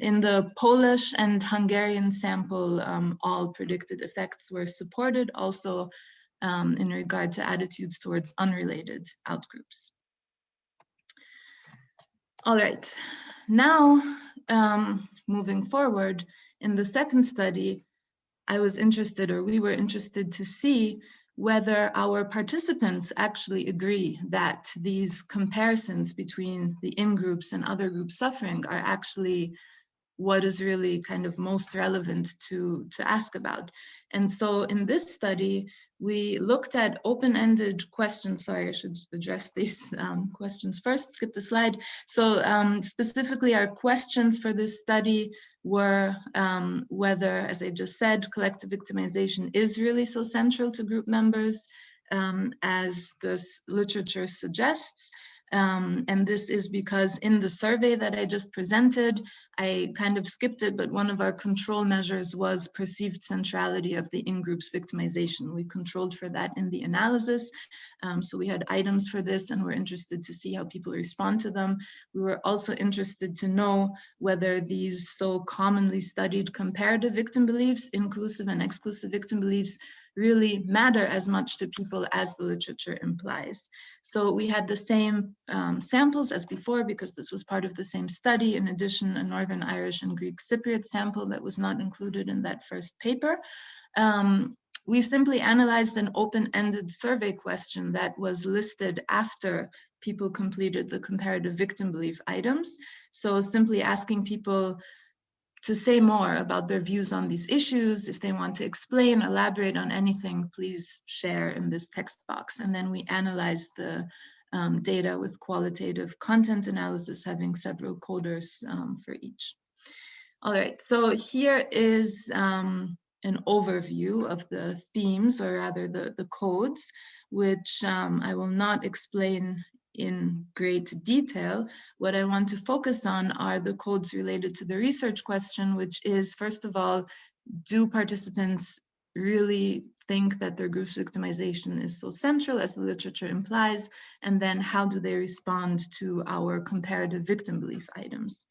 In the Polish and Hungarian sample, all predicted effects were supported, also in regard to attitudes towards unrelated outgroups. All right, now moving forward, in the second study, I was interested, or we were interested to see whether our participants actually agree that these comparisons between the in-groups and other groups suffering are actually what is really kind of most relevant to ask about. And so in this study, we looked at open-ended questions. Sorry, I should address these questions first, skip the slide. So specifically our questions for this study were whether, as I just said, collective victimization is really so central to group members as this literature suggests. And this is because in the survey that I just presented, I kind of skipped it, but one of our control measures was perceived centrality of the in-groups victimization. We controlled for that in the analysis. So we had items for this and we're interested to see how people respond to them. We were also interested to know whether these so commonly studied comparative victim beliefs, inclusive and exclusive victim beliefs, really matter as much to people as the literature implies. So we had the same samples as before because this was part of the same study. In addition, a Northern Irish and Greek Cypriot sample that was not included in that first paper. We simply analyzed an open-ended survey question that was listed after people completed the comparative victim belief items. So simply asking people to say more about their views on these issues. If they want to explain, elaborate on anything, please share in this text box. And then we analyzed the data with qualitative content analysis, having several coders for each. All right, so here is an overview of the themes, or rather the codes, which I will not explain in great detail. What I want to focus on are the codes related to the research question, which is, first of all, do participants really think that their group's victimization is so central as the literature implies? And then how do they respond to our comparative victim belief items?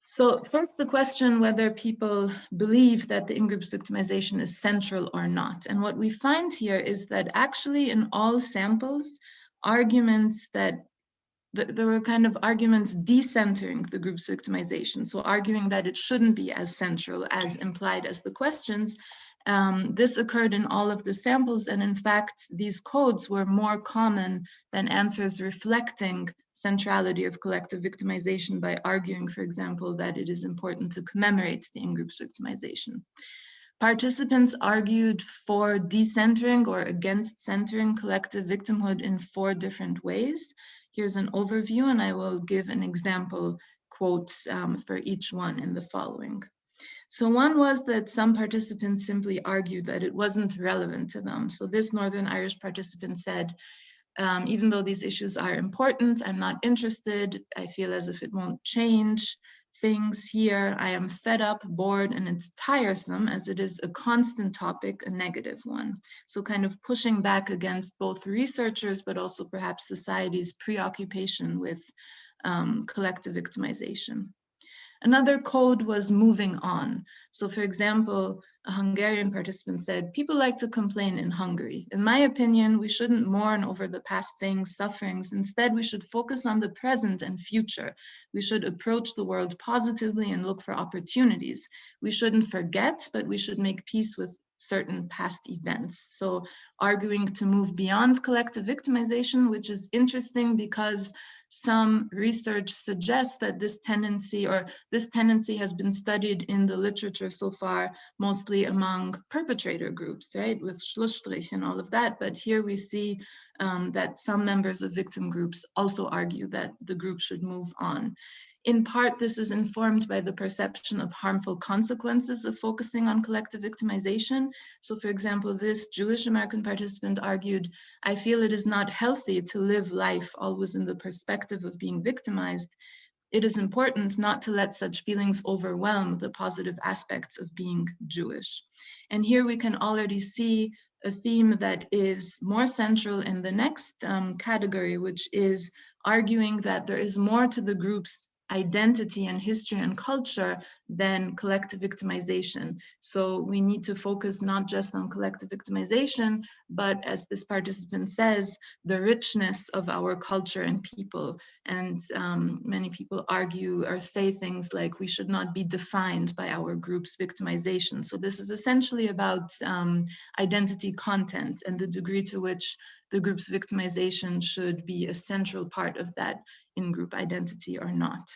So first, the question whether people believe that the in-groups victimization is central or not. And what we find here is that actually in all samples, arguments that there were kind of arguments decentering the group's victimization, so arguing that it shouldn't be as central as implied as the questions. This occurred in all of the samples, and in fact, these codes were more common than answers reflecting centrality of collective victimization by arguing, for example, that it is important to commemorate the in-groups victimization. Participants argued for decentering or against centering collective victimhood in 4 different ways. Here's an overview, and I will give an example quote for each one in the following. So one was that some participants simply argued that it wasn't relevant to them. So this Northern Irish participant said, even though these issues are important, I'm not interested. I feel as if it won't change things here. I am fed up, bored, and it's tiresome as it is a constant topic, a negative one. So kind of pushing back against both researchers, but also perhaps society's preoccupation with collective victimization. Another code was moving on. So for example, a Hungarian participant said, people like to complain in Hungary. In my opinion, we shouldn't mourn over the past things, sufferings. Instead, we should focus on the present and future. We should approach the world positively and look for opportunities. We shouldn't forget, but we should make peace with certain past events. So arguing to move beyond collective victimization, which is interesting because some research suggests that this tendency has been studied in the literature so far, mostly among perpetrator groups, right, with Schlussstrich and all of that. But here we see that some members of victim groups also argue that the group should move on. In part, this is informed by the perception of harmful consequences of focusing on collective victimization. So for example, this Jewish American participant argued, I feel it is not healthy to live life always in the perspective of being victimized. It is important not to let such feelings overwhelm the positive aspects of being Jewish. And here we can already see a theme that is more central in the next category, which is arguing that there is more to the group's identity and history and culture than collective victimization. So we need to focus not just on collective victimization, but as this participant says, the richness of our culture and people. And many people argue or say things like we should not be defined by our group's victimization. So this is essentially about identity content and the degree to which the group's victimization should be a central part of that in-group identity or not.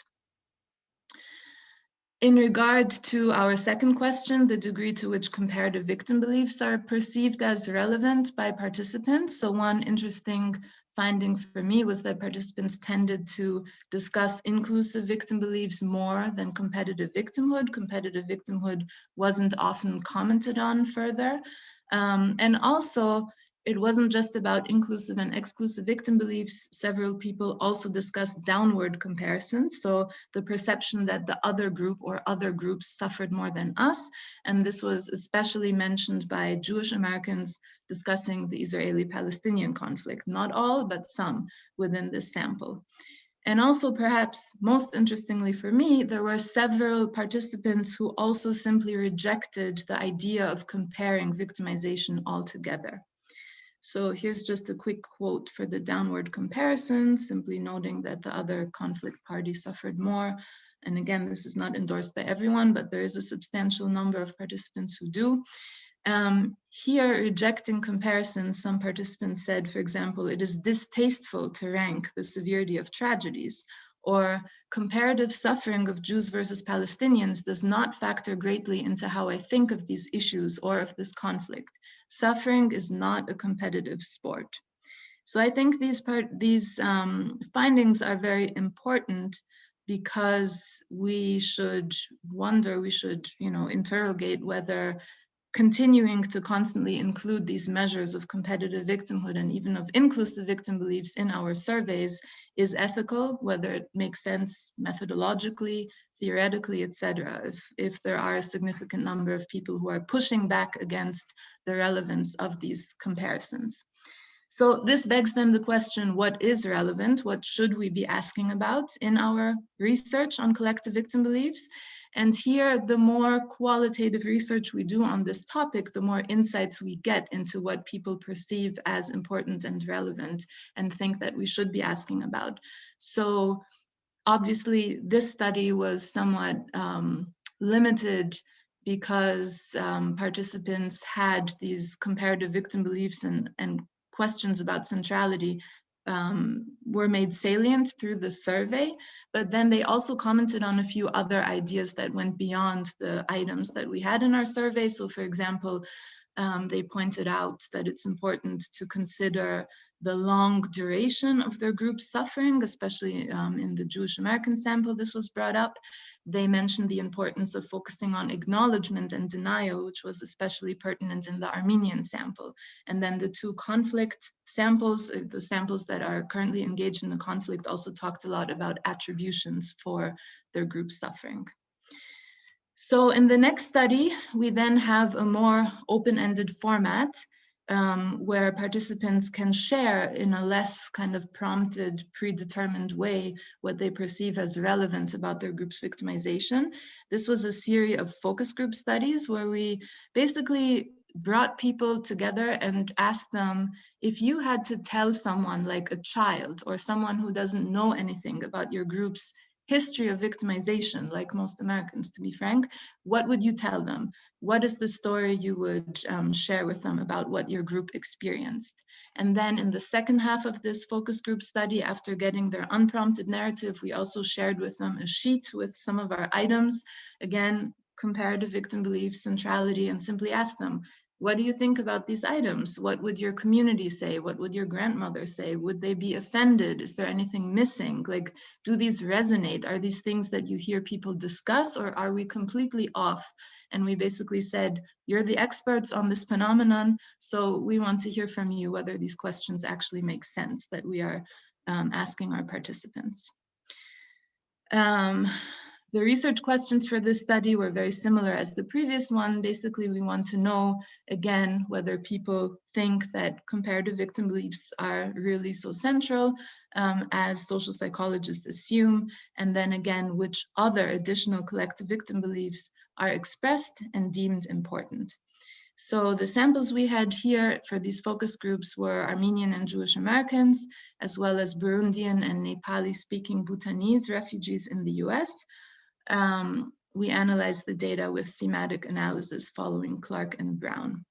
In regard to our second question, the degree to which comparative victim beliefs are perceived as relevant by participants. So one interesting finding for me was that participants tended to discuss inclusive victim beliefs more than competitive victimhood. Competitive victimhood wasn't often commented on further. And also, it wasn't just about inclusive and exclusive victim beliefs. Several people also discussed downward comparisons. So the perception that the other group or other groups suffered more than us. And this was especially mentioned by Jewish Americans discussing the Israeli-Palestinian conflict. Not all, but some within this sample. And also, perhaps most interestingly for me, there were several participants who also simply rejected the idea of comparing victimization altogether. So here's just a quick quote for the downward comparison, simply noting that the other conflict party suffered more. And again, this is not endorsed by everyone, but there is a substantial number of participants who do. Here, rejecting comparisons, some participants said, for example, it is distasteful to rank the severity of tragedies, or comparative suffering of Jews versus Palestinians does not factor greatly into how I think of these issues or of this conflict. Suffering is not a competitive sport. So I think these findings are very important because we should wonder, we should, interrogate whether continuing to constantly include these measures of competitive victimhood and even of inclusive victim beliefs in our surveys is ethical, whether it makes sense methodologically, theoretically, etc. If there are a significant number of people who are pushing back against the relevance of these comparisons. So this begs then the question, what is relevant? What should we be asking about in our research on collective victim beliefs? And here, the more qualitative research we do on this topic, the more insights we get into what people perceive as important and relevant and think that we should be asking about. So obviously, this study was somewhat limited because participants had these comparative victim beliefs and questions about centrality were made salient through the survey, but then they also commented on a few other ideas that went beyond the items that we had in our survey. So for example, they pointed out that it's important to consider the long duration of their group's suffering, especially in the Jewish American sample, this was brought up. They mentioned the importance of focusing on acknowledgement and denial, which was especially pertinent in the Armenian sample. And then the two conflict samples, the samples that are currently engaged in the conflict, also talked a lot about attributions for their group suffering. So in the next study, we then have a more open-ended format where participants can share in a less kind of prompted, predetermined way what they perceive as relevant about their group's victimization. This was a series of focus group studies where we basically brought people together and asked them, if you had to tell someone like a child or someone who doesn't know anything about your group's history of victimization, like most Americans, to be frank, what would you tell them? What is the story you would share with them about what your group experienced? And then in the second half of this focus group study, after getting their unprompted narrative, we also shared with them a sheet with some of our items, again, comparative victim belief, centrality, and simply asked them, what do you think about these items? What would your community say? What would your grandmother say? Would they be offended? Is there anything missing? Like, do these resonate? Are these things that you hear people discuss, or are we completely off? And we basically said, you're the experts on this phenomenon, so we want to hear from you whether these questions actually make sense that we are asking our participants. The research questions for this study were very similar as the previous one. Basically, we want to know, again, whether people think that comparative victim beliefs are really so central as social psychologists assume, and then again, which other additional collective victim beliefs are expressed and deemed important. So the samples we had here for these focus groups were Armenian and Jewish Americans, as well as Burundian and Nepali-speaking Bhutanese refugees in the US. We analyzed the data with thematic analysis following Clark and Brown.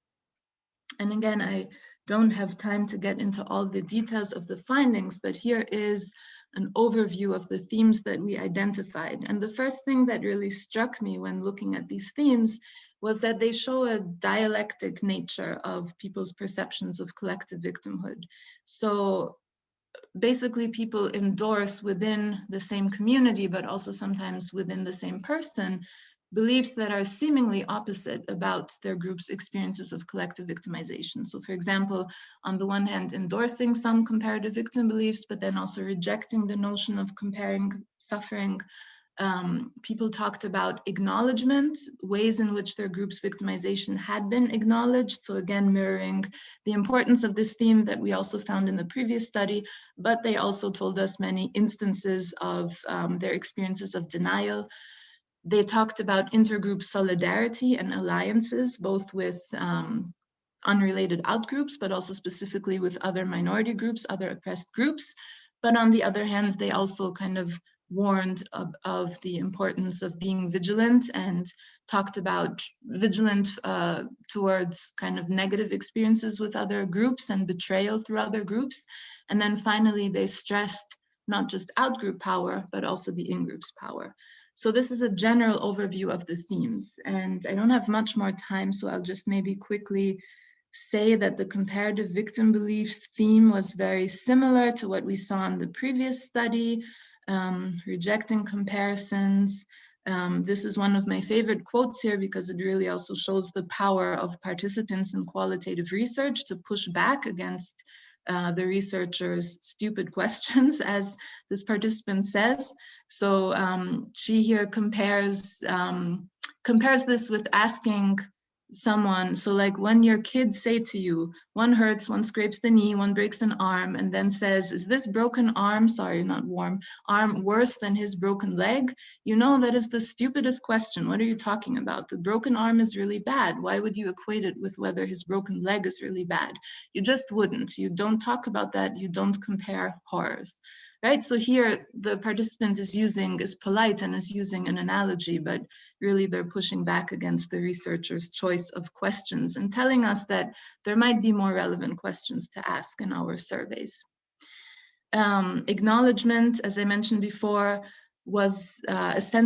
And again, I don't have time to get into all the details of the findings, but here is an overview of the themes that we identified. And the first thing that really struck me when looking at these themes was that they show a dialectic nature of people's perceptions of collective victimhood. So basically people endorse within the same community, but also sometimes within the same person, beliefs that are seemingly opposite about their group's experiences of collective victimization. So for example, on the one hand, endorsing some comparative victim beliefs, but then also rejecting the notion of comparing suffering. People talked about acknowledgement, ways in which their group's victimization had been acknowledged. So again, mirroring the importance of this theme that we also found in the previous study, but they also told us many instances of their experiences of denial. They talked about intergroup solidarity and alliances, both with unrelated outgroups, but also specifically with other minority groups, other oppressed groups. But on the other hand, they also kind of warned of the importance of being vigilant and talked about vigilant towards kind of negative experiences with other groups and betrayal through other groups. And then finally, they stressed not just outgroup power, but also the in-group's power. So this is a general overview of the themes. And I don't have much more time, so I'll just maybe quickly say that the comparative victim beliefs theme was very similar to what we saw in the previous study. Rejecting comparisons. This is one of my favorite quotes here because it really also shows the power of participants in qualitative research to push back against the researcher's stupid questions, as this participant says. So she here compares this with asking someone, so like when your kids say to you, one hurts, one scrapes the knee, one breaks an arm, and then says, is this broken arm, sorry, not warm, arm worse than his broken leg? You know, that is the stupidest question. What are you talking about? The broken arm is really bad. Why would you equate it with whether his broken leg is really bad? You just wouldn't. You don't talk about that. You don't compare horrors. Right, so here the participant is polite and is using an analogy, but really they're pushing back against the researcher's choice of questions and telling us that there might be more relevant questions to ask in our surveys. Acknowledgement, as I mentioned before, was essential.